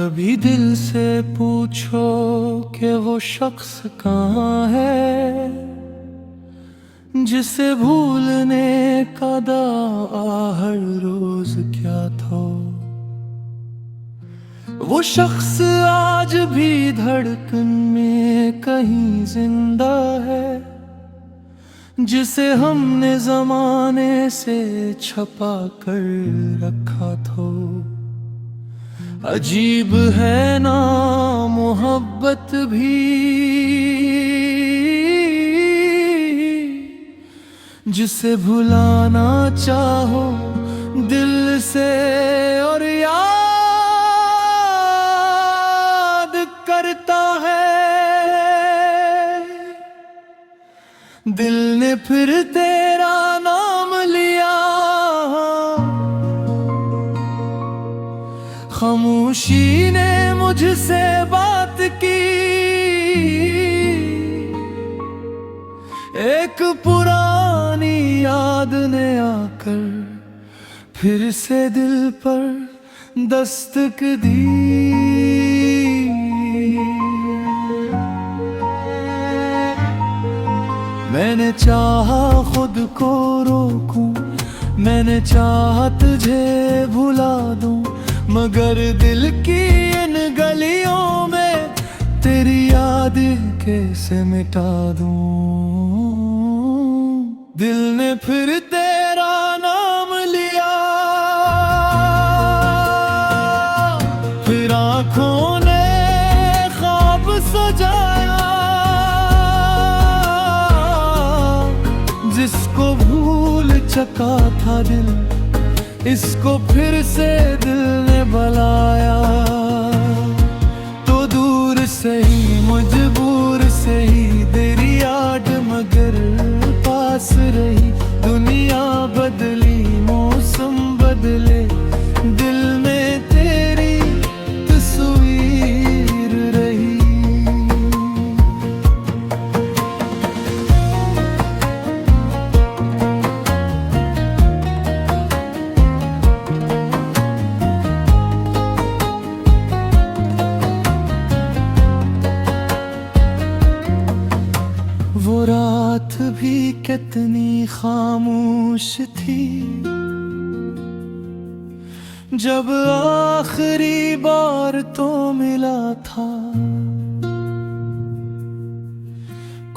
कभी दिल से पूछो कि वो शख्स कहाँ है जिसे भूलने का दावा हर रोज क्या था। वो शख्स आज भी धड़कन में कहीं जिंदा है जिसे हमने जमाने से छपा कर रखा था। अजीब है ना मोहब्बत भी, जिसे भुलाना चाहो दिल से और याद करता है। दिल ने फिर तेरा नाम लिया, खामोशी ने मुझसे बात की। एक पुरानी याद ने आकर फिर से दिल पर दस्तक दी। मैंने चाहा खुद को रोकूं, मैंने चाहा तुझे भुला दूं, मगर दिल की इन गलियों में तेरी याद कैसे मिटा दूं। दिल ने फिर तेरा नाम लिया, फिर आंखों ने ख्वाब सजाया। जिसको भूल चुका था दिल, इसको फिर से दिल ने बुलाया। तो दूर से ही मजबूर से ही तेरी याद मगर पास रही। दुनिया बदली मौसम बदले, दिल में तेरी तस्वीर रही। वो रात भी कितनी खामोश थी जब आखिरी बार तो मिला था।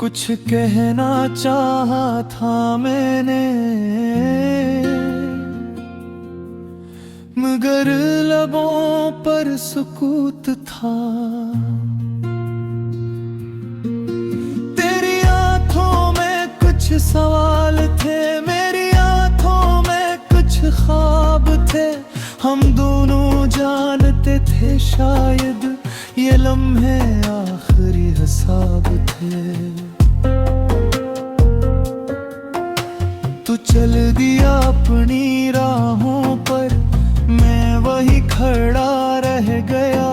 कुछ कहना चाहा था मैंने, मगर लबों पर सुकूत था। सवाल थे मेरी आंखों में, कुछ ख्वाब थे। हम दोनों जानते थे शायद ये लम्हे आखिरी हिसाब थे। तू चल दिया अपनी राहों पर, मैं वही खड़ा रह गया।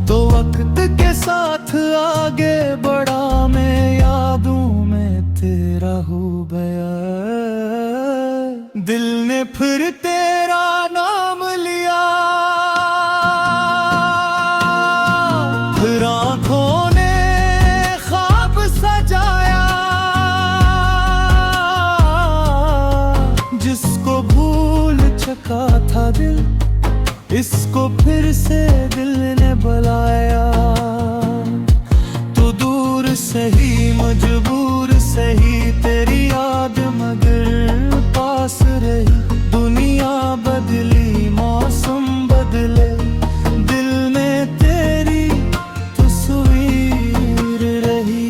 तो वक्त के साथ आगे बढ़ा मैं, यादों में तेरा हो गया। दिल ने फिर तेरा नाम लिया, फिर आंखों ने ख्वाब सजाया। जिसको भूल चुका था दिल, इसको फिर से दिल ने बुलाया। तो दूर से ही मजबूर से ही तेरी याद मगर पास रही। दुनिया बदली मौसम बदले, दिल में तेरी तस्वीर रही।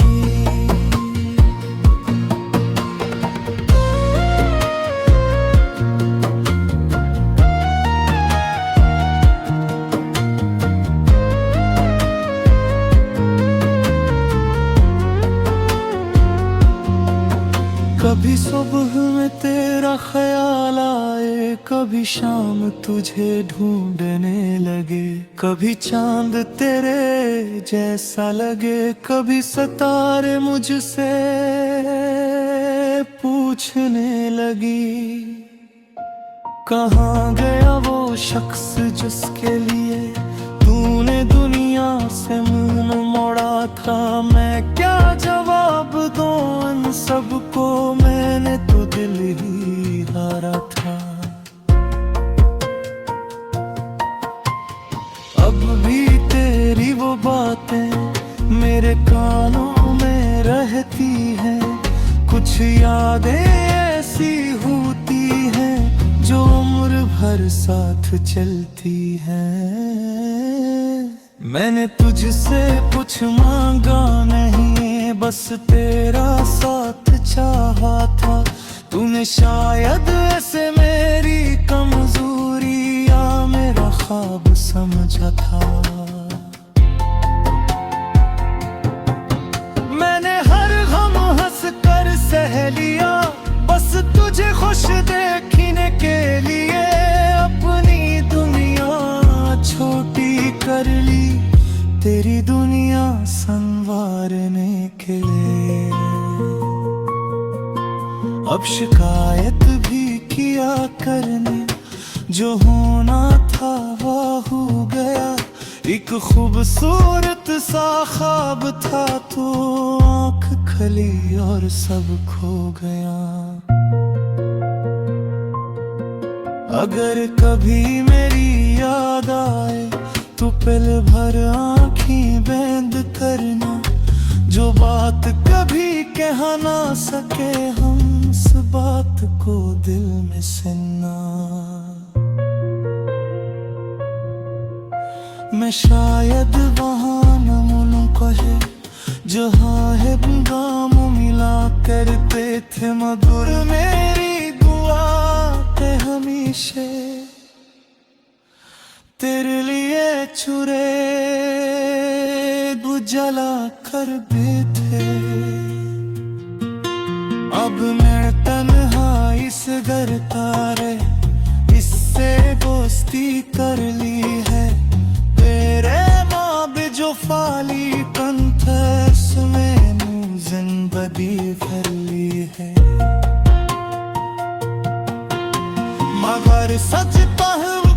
कभी सुबह में तेरा ख्याल आए, कभी शाम तुझे ढूंढने लगे। कभी चांद तेरे जैसा लगे, कभी सितारे मुझसे पूछने लगी। कहाँ गया वो शख्स जिसके लिए तूने से मुंह मोड़ा था। मैं क्या जवाब दूं इन सबको, मैंने तो दिल ही हारा था। अब भी तेरी वो बातें मेरे कानों में रहती हैं। कुछ यादें ऐसी होती हैं जो उम्र भर साथ चलती हैं। मैंने तुझसे कुछ मांगा नहीं, बस तेरा साथ चाहा था। तूने शायद ऐसे मेरी कमजोरी या मेरा ख्वाब समझा था। मैंने हर गम हंस कर सह लिया, बस तुझे खुश देखने के लिए। अपनी दुनिया छोटी कर ली, तेरी दुनिया संवारने के लिए। अब शिकायत भी किया करने, जो होना था वो हो गया। एक खूबसूरत सा ख्वाब था, तो आँख खली और सब खो गया। अगर कभी मेरी याद आए तो पल भर आँखें बंद करना। जो बात कभी कह ना सके हम, उस बात को दिल में सुनना। मैं शायद वहाँ न मिलूं कहे, जहाँ है गाम मिला करते थे मधुर। मेरी दुआ ते हमेशा तेरे लिए छुरे जला कर भी थे। अब मैं तन्हा इस घर तारे, इससे दोस्ती कर ली है। तेरे माँ भी जो फाली कंथस में जिंदगी भर ली है। मगर सच पहलू